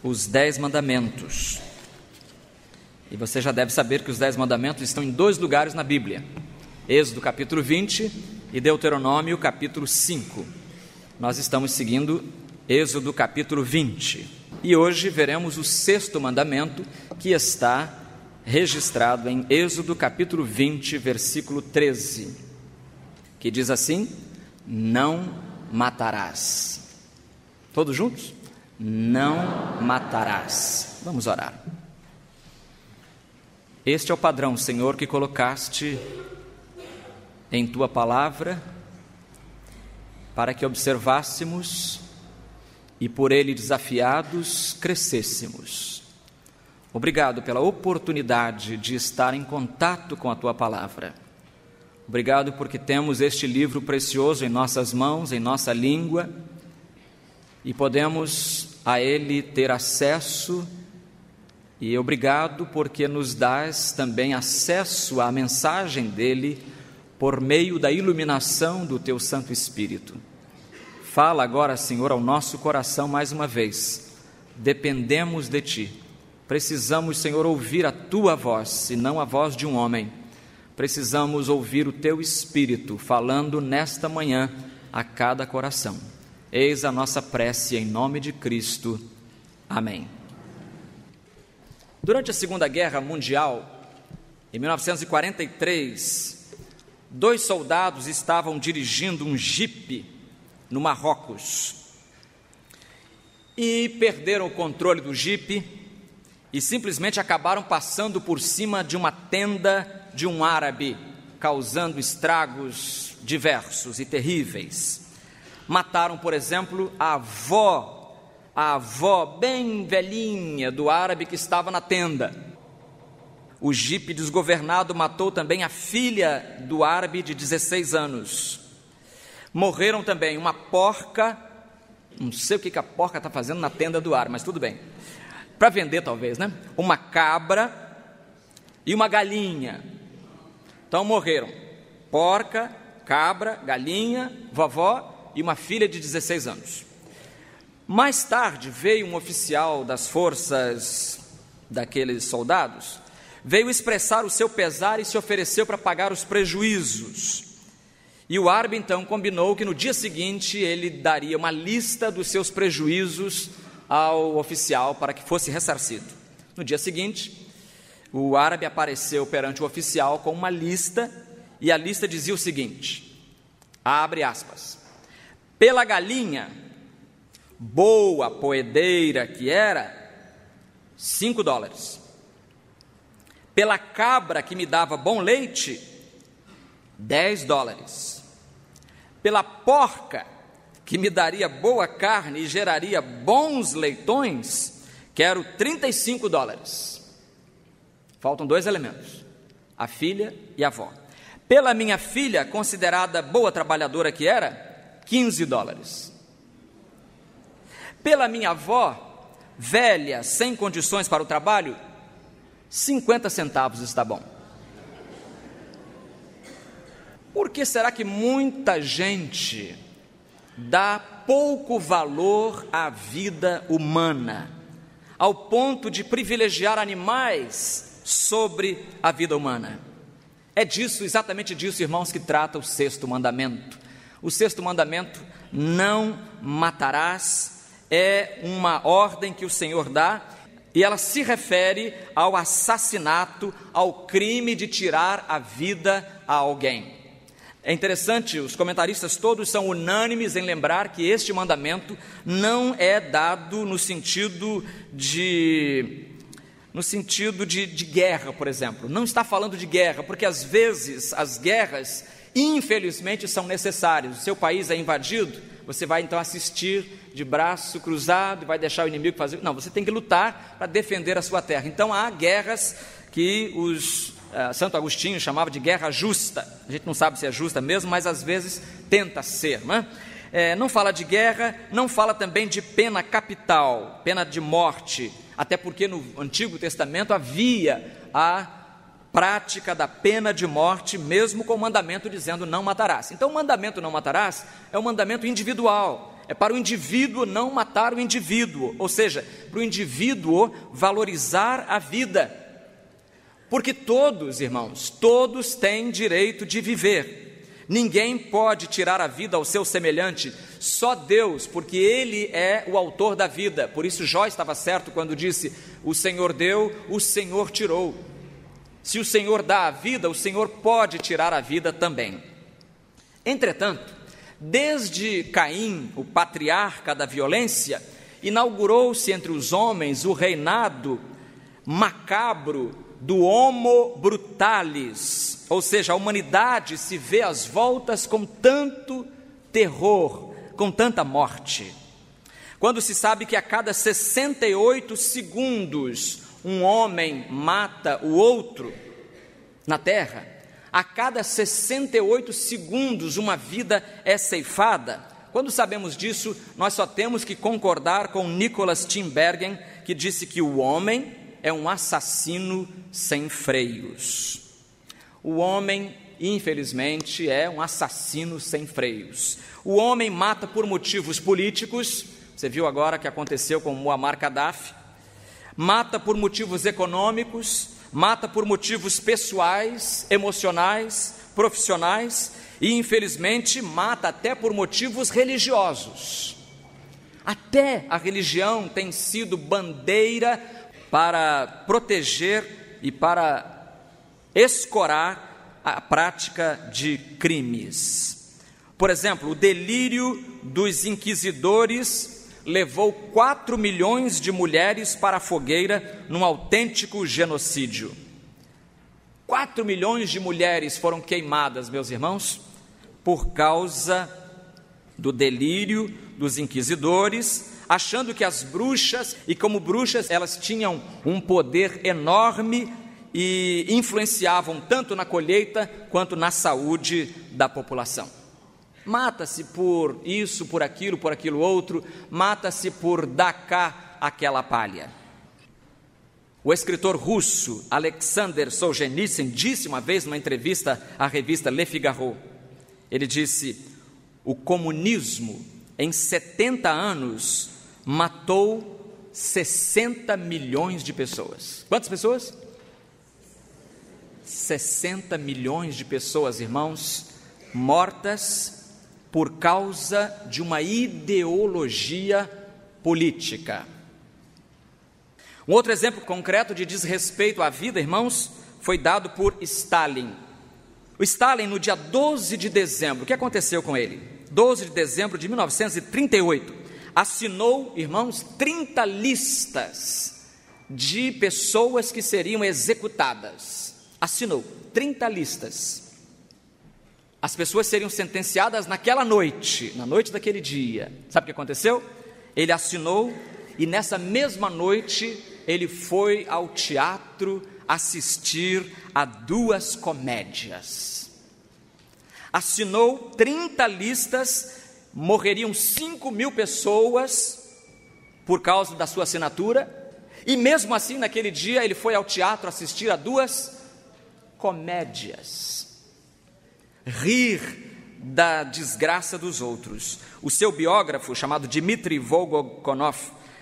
os 10 mandamentos. E você já deve saber que os 10 mandamentos estão em 2 lugares na Bíblia: Êxodo capítulo 20 e Deuteronômio capítulo 5. Nós estamos seguindo Êxodo capítulo 20. E hoje veremos o 6º mandamento, que está registrado em Êxodo capítulo 20, versículo 13, que diz assim: não matarás. Todos juntos? Não matarás. Vamos orar. Este é o padrão, Senhor, que colocaste em Tua palavra, para que observássemos e por ele desafiados crescêssemos. Obrigado pela oportunidade de estar em contato com a Tua palavra. Obrigado porque temos este livro precioso em nossas mãos, em nossa língua, e podemos a ele ter acesso. E obrigado porque nos dás também acesso à mensagem dele por meio da iluminação do Teu Santo Espírito. Fala agora, Senhor, ao nosso coração mais uma vez. Dependemos de Ti. Precisamos, Senhor, ouvir a Tua voz e não a voz de um homem. Precisamos ouvir o Teu Espírito falando nesta manhã a cada coração. Eis a nossa prece em nome de Cristo. Amém. Durante a Segunda Guerra Mundial, em 1943, 2 soldados estavam dirigindo um jipe no Marrocos e perderam o controle do jipe e simplesmente acabaram passando por cima de uma tenda de um árabe, causando estragos diversos e terríveis. Mataram, por exemplo, a avó bem velhinha do árabe que estava na tenda. O jipe desgovernado matou também a filha do árabe de 16 anos. Morreram também uma porca, não sei o que a porca está fazendo na tenda do árabe, mas tudo bem, para vender talvez, né? Uma cabra e uma galinha. Então morreram porca, cabra, galinha, vovó e uma filha de 16 anos. Mais tarde veio um oficial das forças daqueles soldados, veio expressar o seu pesar e se ofereceu para pagar os prejuízos. E o árabe então combinou que no dia seguinte ele daria uma lista dos seus prejuízos ao oficial para que fosse ressarcido. No dia seguinte, o árabe apareceu perante o oficial com uma lista, e a lista dizia o seguinte, abre aspas: pela galinha, boa poedeira que era, $5. Pela cabra que me dava bom leite, $10. Pela porca que me daria boa carne e geraria bons leitões, quero $35. Faltam 2 elementos, a filha e a avó. Pela minha filha, considerada boa trabalhadora que era, $15. Pela minha avó, velha, sem condições para o trabalho, 50 centavos está bom. Por que será que muita gente dá pouco valor à vida humana, ao ponto de privilegiar animais sobre a vida humana? É disso, exatamente disso, irmãos, que trata o 6º mandamento. O 6º mandamento, não matarás, é uma ordem que o Senhor dá, e ela se refere ao assassinato, ao crime de tirar a vida a alguém. É interessante, os comentaristas todos são unânimes em lembrar que este mandamento não é dado no sentido de guerra, por exemplo. Não está falando de guerra, porque às vezes as guerras, infelizmente, são necessárias. O seu país é invadido, você vai então assistir de braço cruzado e vai deixar o inimigo fazer... Não, você tem que lutar para defender a sua terra. Então há guerras que Santo Agostinho chamava de guerra justa. A gente não sabe se é justa mesmo, mas às vezes tenta ser, não é? Não fala de guerra, não fala também de pena capital, pena de morte, até porque no Antigo Testamento havia a prática da pena de morte, mesmo com o mandamento dizendo não matarás. Então o mandamento não matarás é um mandamento individual, é para o indivíduo não matar o indivíduo, ou seja, para o indivíduo valorizar a vida. Porque todos, irmãos, todos têm direito de viver. Ninguém pode tirar a vida ao seu semelhante, só Deus, porque Ele é o autor da vida. Por isso Jó estava certo quando disse: o Senhor deu, o Senhor tirou. Se o Senhor dá a vida, o Senhor pode tirar a vida também. Entretanto, desde Caim, o patriarca da violência, inaugurou-se entre os homens o reinado macabro do Homo brutalis, ou seja, a humanidade se vê às voltas com tanto terror, com tanta morte. Quando se sabe que a cada 68 segundos um homem mata o outro na terra, a cada 68 segundos uma vida é ceifada. Quando sabemos disso, nós só temos que concordar com Nicholas Tinbergen, que disse que o homem é um assassino sem freios. O homem, infelizmente, é um assassino sem freios. O homem mata por motivos políticos, você viu agora o que aconteceu com Muammar Gaddafi, mata por motivos econômicos, mata por motivos pessoais, emocionais, profissionais e, infelizmente, mata até por motivos religiosos. Até a religião tem sido bandeira para proteger e para escorar a prática de crimes. Por exemplo, o delírio dos inquisidores levou 4 milhões de mulheres para a fogueira num autêntico genocídio. 4 milhões de mulheres foram queimadas, meus irmãos, por causa do delírio dos inquisidores, achando que as bruxas, e como bruxas elas tinham um poder enorme e influenciavam tanto na colheita quanto na saúde da população. Mata-se por isso, por aquilo outro, mata-se por dar cá aquela palha. O escritor russo Alexander Solzhenitsyn disse uma vez numa entrevista à revista Le Figaro, ele disse: o comunismo em 70 anos matou 60 milhões de pessoas. Quantas pessoas? 60 milhões de pessoas, irmãos, mortas por causa de uma ideologia política. Um outro exemplo concreto de desrespeito à vida, irmãos, foi dado por Stalin. O Stalin, no dia 12 de dezembro, o que aconteceu com ele? 12 de dezembro de 1938, assinou, irmãos, 30 listas de pessoas que seriam executadas. Assinou 30 listas. As pessoas seriam sentenciadas naquela noite, na noite daquele dia. Sabe o que aconteceu? Ele assinou e nessa mesma noite ele foi ao teatro assistir a 2 comédias. Assinou 30 listas, morreriam 5 mil pessoas por causa da sua assinatura, e mesmo assim naquele dia ele foi ao teatro assistir a 2 comédias. Rir da desgraça dos outros. O seu biógrafo, chamado Dmitry Volgokonov,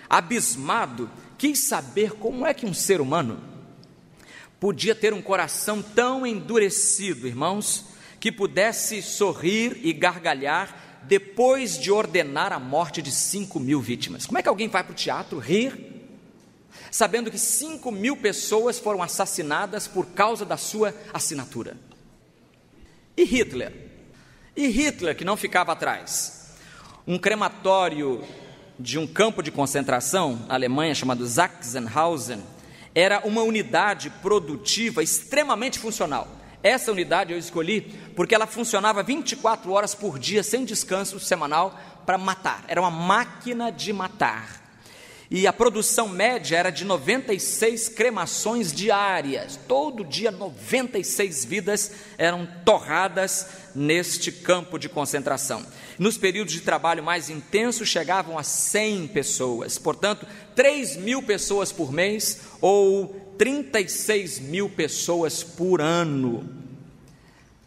abismado, quis saber como é que um ser humano podia ter um coração tão endurecido, irmãos, que pudesse sorrir e gargalhar depois de ordenar a morte de 5 mil vítimas. Como é que alguém vai para o teatro rir, sabendo que 5 mil pessoas foram assassinadas por causa da sua assinatura? E Hitler? E Hitler, que não ficava atrás. Um crematório de um campo de concentração na Alemanha, chamado Sachsenhausen, era uma unidade produtiva extremamente funcional. Essa unidade eu escolhi porque ela funcionava 24 horas por dia, sem descanso semanal, para matar. Era uma máquina de matar. E a produção média era de 96 cremações diárias. Todo dia 96 vidas eram torradas neste campo de concentração. Nos períodos de trabalho mais intensos chegavam a 100 pessoas. Portanto, 3 mil pessoas por mês ou 36 mil pessoas por ano.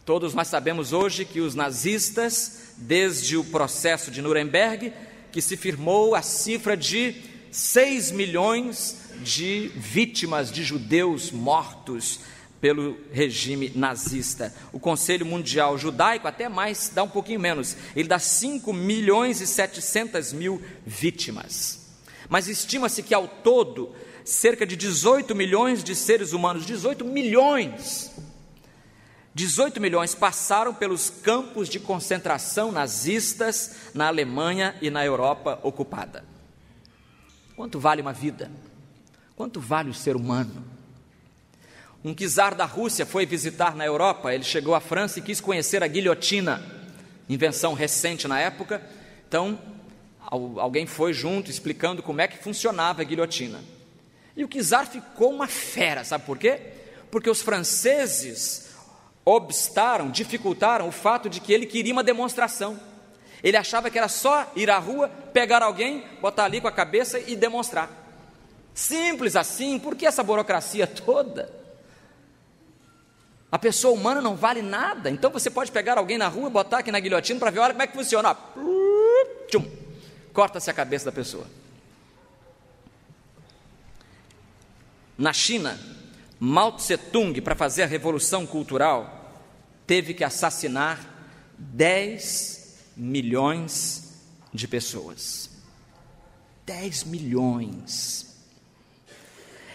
Todos nós sabemos hoje que os nazistas, desde o processo de Nuremberg, que se firmou a cifra de 6 milhões de vítimas de judeus mortos pelo regime nazista. O Conselho Mundial Judaico até mais, dá um pouquinho menos, ele dá 5 milhões e 700 mil vítimas. Mas estima-se que ao todo, cerca de 18 milhões de seres humanos, 18 milhões passaram pelos campos de concentração nazistas na Alemanha e na Europa ocupada. Quanto vale uma vida? Quanto vale o ser humano? Um czar da Rússia foi visitar na Europa, ele chegou à França e quis conhecer a guilhotina, invenção recente na época. Então, alguém foi junto explicando como é que funcionava a guilhotina. E o czar ficou uma fera, sabe por quê? Porque os franceses dificultaram o fato de que ele queria uma demonstração. Ele achava que era só ir à rua, pegar alguém, botar ali com a cabeça e demonstrar. Simples assim, por que essa burocracia toda? A pessoa humana não vale nada, então você pode pegar alguém na rua, botar aqui na guilhotina para ver, olha como é que funciona. Corta-se a cabeça da pessoa. Na China, Mao Tse-tung, para fazer a revolução cultural, teve que assassinar 10 milhões de pessoas. 10 milhões.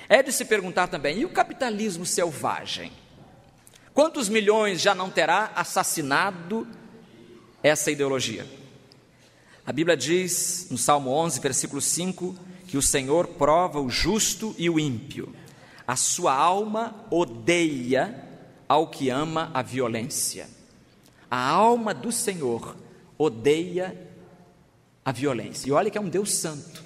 É de se perguntar também, e o capitalismo selvagem? Quantos milhões já não terá assassinado essa ideologia? A Bíblia diz, no Salmo 11, versículo 5, que o Senhor prova o justo e o ímpio. A sua alma odeia ao que ama a violência. A alma do Senhor odeia a violência. E olha que é um Deus santo,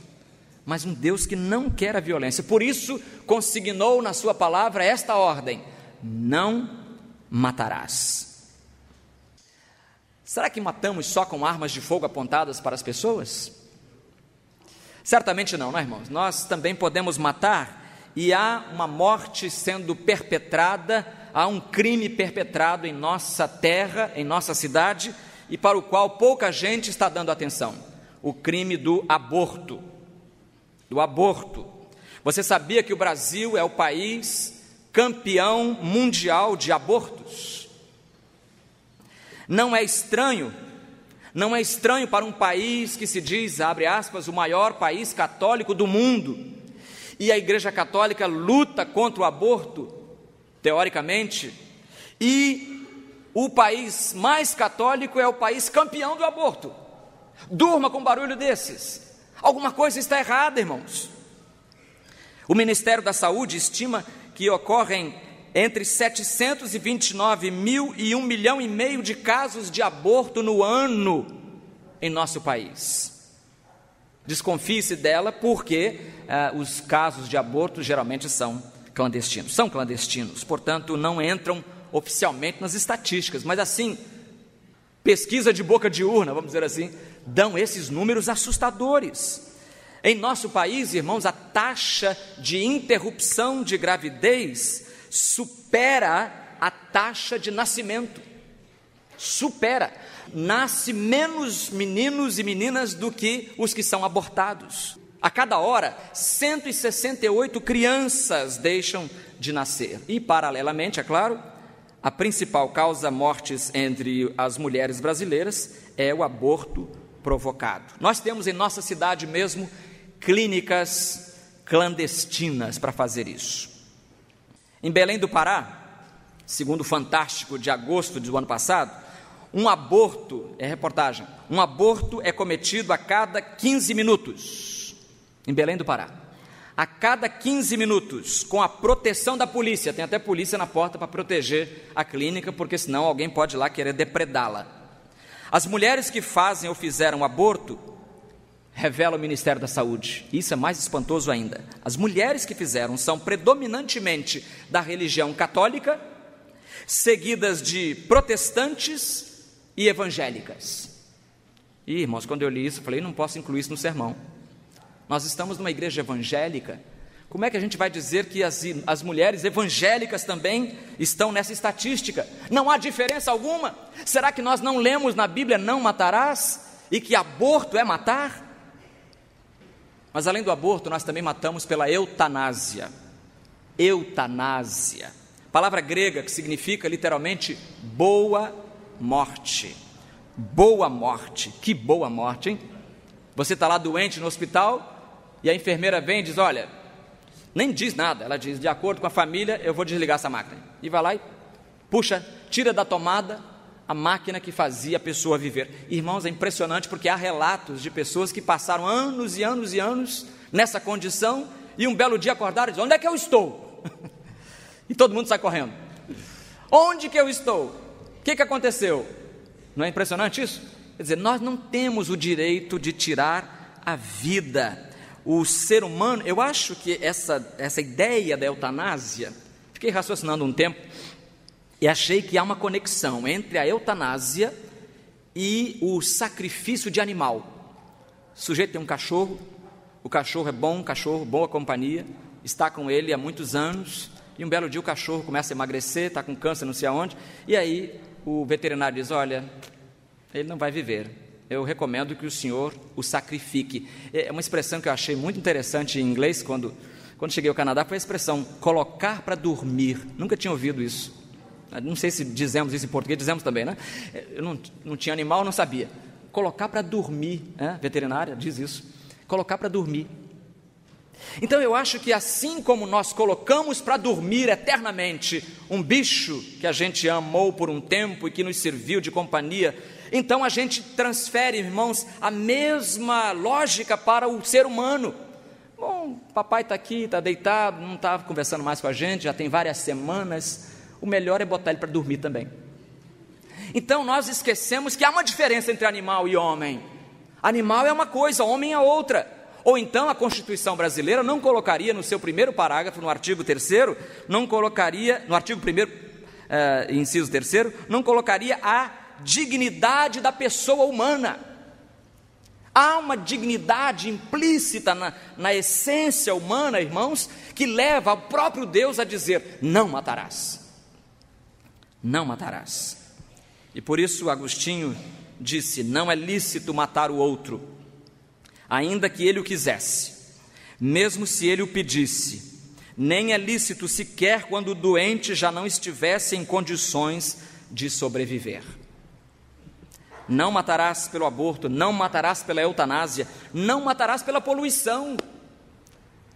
mas um Deus que não quer a violência. Por isso, consignou na sua palavra esta ordem: não matarás. Será que matamos só com armas de fogo apontadas para as pessoas? Certamente não, não é, irmãos? Nós também podemos matar, e há uma morte sendo perpetrada, há um crime perpetrado em nossa terra, em nossa cidade, e para o qual pouca gente está dando atenção: o crime do aborto. Você sabia que o Brasil é o país campeão mundial de abortos? Não é estranho para um país que se diz, abre aspas, o maior país católico do mundo, e a Igreja Católica luta contra o aborto, teoricamente, e o país mais católico é o país campeão do aborto. Durma com um barulho desses. Alguma coisa está errada, irmãos. O Ministério da Saúde estima que ocorrem entre 729 mil e 1,5 milhão de casos de aborto no ano em nosso país. Desconfie-se dela, porque os casos de aborto geralmente são clandestinos, portanto não entram oficialmente nas estatísticas, mas assim, pesquisa de boca de urna, vamos dizer assim, dão esses números assustadores. Em nosso país, irmãos, a taxa de interrupção de gravidez supera a taxa de nascimento. Nasce menos meninos e meninas do que os que são abortados. A cada hora, 168 crianças deixam de nascer. E, paralelamente, é claro, a principal causa mortes entre as mulheres brasileiras é o aborto provocado. Nós temos em nossa cidade mesmo clínicas clandestinas para fazer isso. Em Belém do Pará, segundo o Fantástico de agosto do ano passado, um aborto é cometido a cada 15 minutos, em Belém do Pará. A cada 15 minutos, com a proteção da polícia. Tem até polícia na porta para proteger a clínica, porque senão alguém pode ir lá querer depredá-la. As mulheres que fazem ou fizeram aborto, revela o Ministério da Saúde, isso é mais espantoso ainda, as mulheres que fizeram são predominantemente da religião católica, seguidas de protestantes e evangélicas. E, irmãos, quando eu li isso, eu falei, não posso incluir isso no sermão. Nós estamos numa igreja evangélica, como é que a gente vai dizer que as mulheres evangélicas também estão nessa estatística? Não há diferença alguma? Será que nós não lemos na Bíblia, não matarás, e que aborto é matar? Mas além do aborto, nós também matamos pela eutanásia. Eutanásia, palavra grega que significa literalmente boa morte. Boa morte, que boa morte, hein? Você está lá doente no hospital e a enfermeira vem e diz: olha, nem diz nada, ela diz: de acordo com a família, eu vou desligar essa máquina. E vai lá e puxa, tira da tomada a máquina que fazia a pessoa viver. Irmãos, é impressionante, porque há relatos de pessoas que passaram anos e anos e anos nessa condição e um belo dia acordaram e dizem: onde é que eu estou? E todo mundo sai correndo. Onde que eu estou? O que aconteceu? Não é impressionante isso? Quer dizer, nós não temos o direito de tirar a vida. O ser humano, eu acho que essa ideia da eutanásia, fiquei raciocinando um tempo e achei que há uma conexão entre a eutanásia e o sacrifício de animal. O sujeito tem um cachorro, o cachorro é bom, cachorro, boa companhia, está com ele há muitos anos, e um belo dia o cachorro começa a emagrecer, está com câncer não sei aonde, e aí o veterinário diz: olha, ele não vai viver, eu recomendo que o senhor o sacrifique. É uma expressão que eu achei muito interessante em inglês, quando cheguei ao Canadá, foi a expressão colocar para dormir. Nunca tinha ouvido isso. Não sei se dizemos isso em português, dizemos também, né? Eu não tinha animal, não sabia. Colocar para dormir, né? Veterinária diz isso, colocar para dormir. Então eu acho que assim como nós colocamos para dormir eternamente um bicho que a gente amou por um tempo e que nos serviu de companhia, então a gente transfere, irmãos, a mesma lógica para o ser humano. Bom, papai está aqui, está deitado, não está conversando mais com a gente, já tem várias semanas, o melhor é botar ele para dormir também. Então nós esquecemos que há uma diferença entre animal e homem. Animal é uma coisa, homem é outra. Ou então a Constituição brasileira não colocaria no seu primeiro parágrafo, no artigo 3º, não colocaria, no artigo 1º, inciso 3º, não colocaria a dignidade da pessoa humana. Há uma dignidade implícita na essência humana, irmãos, que leva ao próprio Deus a dizer: não matarás. Não matarás. E por isso Agostinho disse: não é lícito matar o outro, ainda que ele o quisesse, mesmo se ele o pedisse, nem é lícito sequer quando o doente já não estivesse em condições de sobreviver. Não matarás pelo aborto, não matarás pela eutanásia, não matarás pela poluição.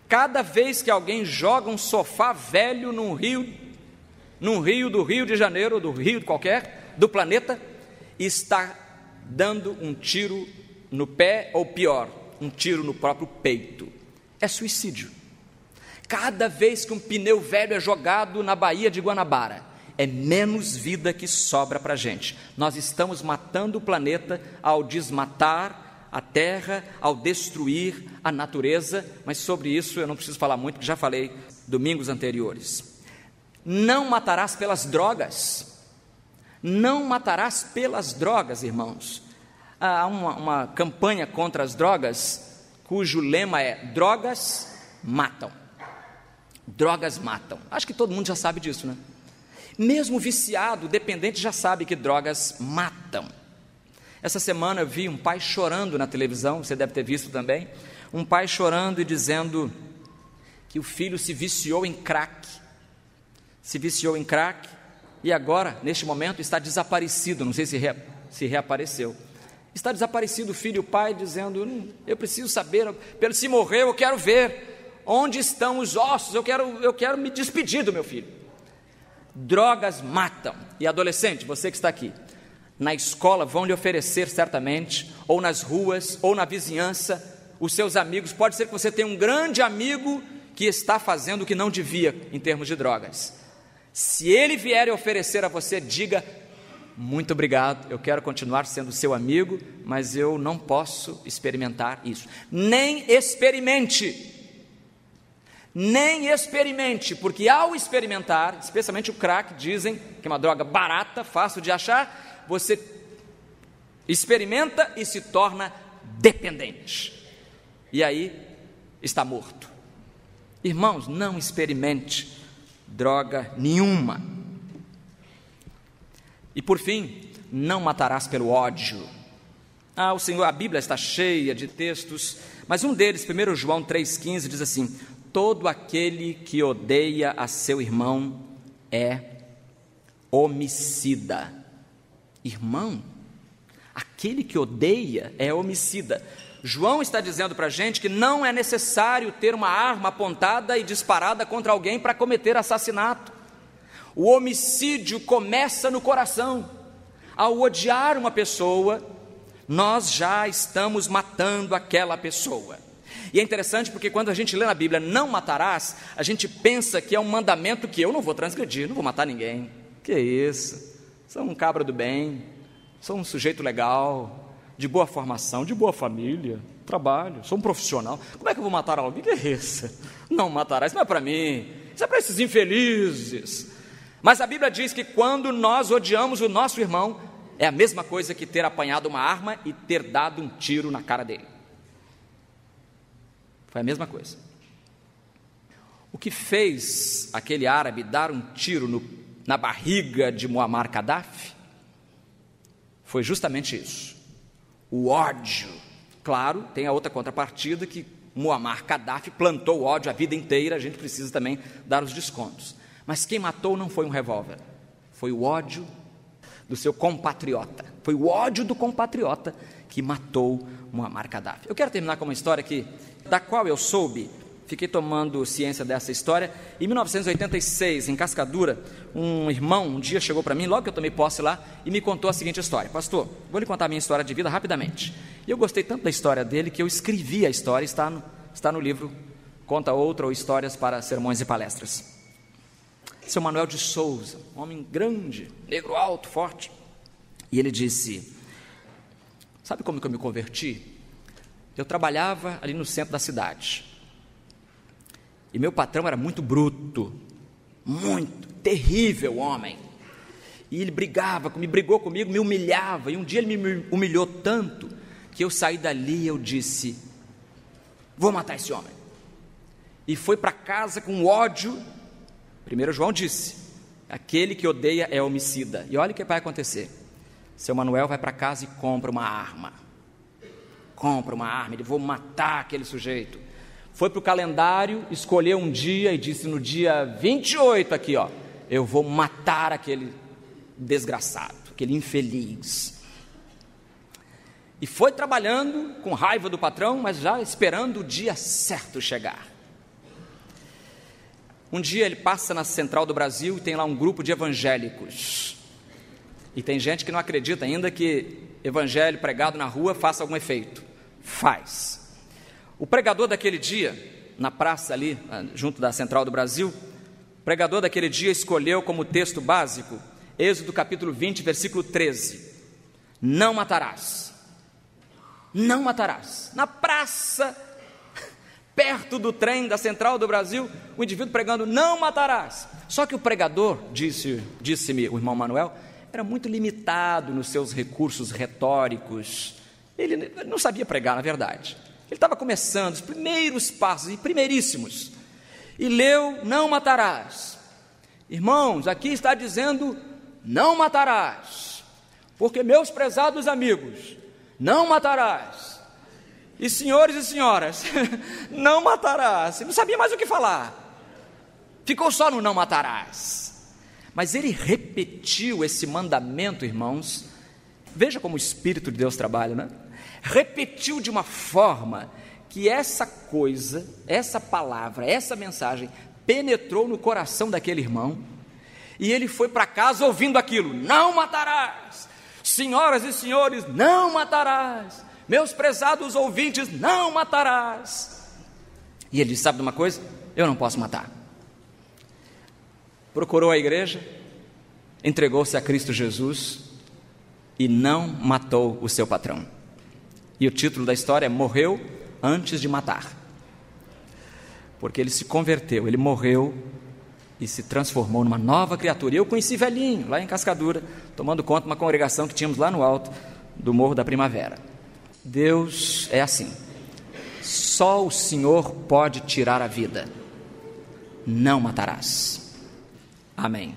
Cada vez que alguém joga um sofá velho num rio do Rio de Janeiro, do rio qualquer, do planeta, está dando um tiro no pé, ou pior, um tiro no próprio peito. É suicídio. Cada vez que um pneu velho é jogado na Baía de Guanabara, é menos vida que sobra para a gente. Nós estamos matando o planeta ao desmatar a terra, ao destruir a natureza, mas sobre isso eu não preciso falar muito, porque já falei domingos anteriores. Não matarás pelas drogas. Não matarás pelas drogas, irmãos. Há uma campanha contra as drogas, cujo lema é: drogas matam. Drogas matam. Acho que todo mundo já sabe disso, né? Mesmo viciado, dependente, já sabe que drogas matam. Essa semana eu vi um pai chorando na televisão, você deve ter visto também, um pai chorando e dizendo que o filho se viciou em crack, e agora, neste momento, está desaparecido, não sei se reapareceu. Está desaparecido o filho e o pai dizendo: eu preciso saber, se morreu eu quero ver onde estão os ossos, eu quero me despedir do meu filho. Drogas matam. E adolescente, você que está aqui, na escola vão lhe oferecer certamente, ou nas ruas, ou na vizinhança, os seus amigos, pode ser que você tenha um grande amigo que está fazendo o que não devia em termos de drogas. Se ele vier e oferecer a você, diga: muito obrigado, eu quero continuar sendo seu amigo, mas eu não posso experimentar isso. Nem experimente, porque ao experimentar, especialmente o crack, dizem que é uma droga barata, fácil de achar, você experimenta e se torna dependente, e aí está morto. Irmãos, não experimente droga nenhuma. E por fim, não matarás pelo ódio. O Senhor, a Bíblia está cheia de textos, Mas um deles, 1 João 3,15, diz assim: todo aquele que odeia a seu irmão é homicida. Irmão, aquele que odeia é homicida. João está dizendo para a gente que não é necessário ter uma arma apontada e disparada contra alguém para cometer assassinato. O homicídio começa no coração. Ao odiar uma pessoa, nós já estamos matando aquela pessoa. E é interessante porque quando a gente lê na Bíblia, não matarás, a gente pensa que é um mandamento que eu não vou transgredir, não vou matar ninguém. Que isso? Sou um cabra do bem, sou um sujeito legal, de boa formação, de boa família, trabalho, sou um profissional. Como é que eu vou matar alguém? Que é isso? Não matarás, isso não é para mim, isso é para esses infelizes. Mas a Bíblia diz que quando nós odiamos o nosso irmão, é a mesma coisa que ter apanhado uma arma e ter dado um tiro na cara dele. Foi a mesma coisa. O que fez aquele árabe dar um tiro na barriga de Muammar Gaddafi foi justamente isso. O ódio. Claro, tem a outra contrapartida que Muammar Gaddafi plantou o ódio a vida inteira, a gente precisa também dar os descontos. Mas quem matou não foi um revólver, foi o ódio do seu compatriota. Foi o ódio do compatriota que matou Muammar Gaddafi. Eu quero terminar com uma história da qual eu soube, fiquei tomando ciência dessa história. Em 1986, em Cascadura, um irmão um dia chegou para mim, logo que eu tomei posse lá, e me contou a seguinte história: pastor, vou lhe contar a minha história de vida rapidamente. E eu gostei tanto da história dele que eu escrevi a história, está no livro Conta Outra ou Histórias para Sermões e Palestras. Seu Manuel de Souza, um homem grande, negro alto, forte, e ele disse: sabe como que eu me converti? Eu trabalhava ali no centro da cidade, e meu patrão era muito bruto, muito terrível homem, e ele me brigou comigo, me humilhava, e um dia ele me humilhou tanto, que eu saí dali e eu disse: vou matar esse homem. E foi para casa com ódio. 1 João disse: aquele que odeia é homicida. E olha o que vai acontecer. Seu Manuel vai para casa e compra uma arma, ele: vou matar aquele sujeito. Foi para o calendário, escolheu um dia e disse: no dia 28 aqui, eu vou matar aquele desgraçado, aquele infeliz. E foi trabalhando com raiva do patrão, mas já esperando o dia certo chegar. Um dia ele passa na Central do Brasil e tem lá um grupo de evangélicos. E tem gente que não acredita ainda que evangelho pregado na rua faça algum efeito. Faz. O pregador daquele dia, na praça ali, junto da Central do Brasil, o pregador daquele dia escolheu como texto básico Êxodo capítulo 20, versículo 13. Não matarás. Não matarás. Na praça, perto do trem da Central do Brasil, o indivíduo pregando: não matarás. Só que o pregador, disse-me o irmão Manuel, era muito limitado nos seus recursos retóricos. Ele não sabia pregar, na verdade. Ele estava começando os primeiros passos, e primeiríssimos, e leu: não matarás. Irmãos, aqui está dizendo: não matarás, porque, meus prezados amigos, não matarás. E senhores e senhoras, não matarás. Ele não sabia mais o que falar, ficou só no não matarás. Mas ele repetiu esse mandamento, irmãos. Veja como o Espírito de Deus trabalha, né? Repetiu de uma forma que essa coisa, essa palavra, essa mensagem penetrou no coração daquele irmão, e ele foi para casa ouvindo aquilo: não matarás. Senhoras e senhores, não matarás. Meus prezados ouvintes, não matarás. E ele disse: sabe de uma coisa? Eu não posso matar. Procurou a igreja, entregou-se a Cristo Jesus e não matou o seu patrão. E o título da história é: morreu antes de matar. Porque ele se converteu, ele morreu e se transformou numa nova criatura. E eu conheci velhinho, lá em Cascadura, tomando conta de uma congregação que tínhamos lá no alto do Morro da Primavera. Deus é assim. Só o Senhor pode tirar a vida. Não matarás. Amém.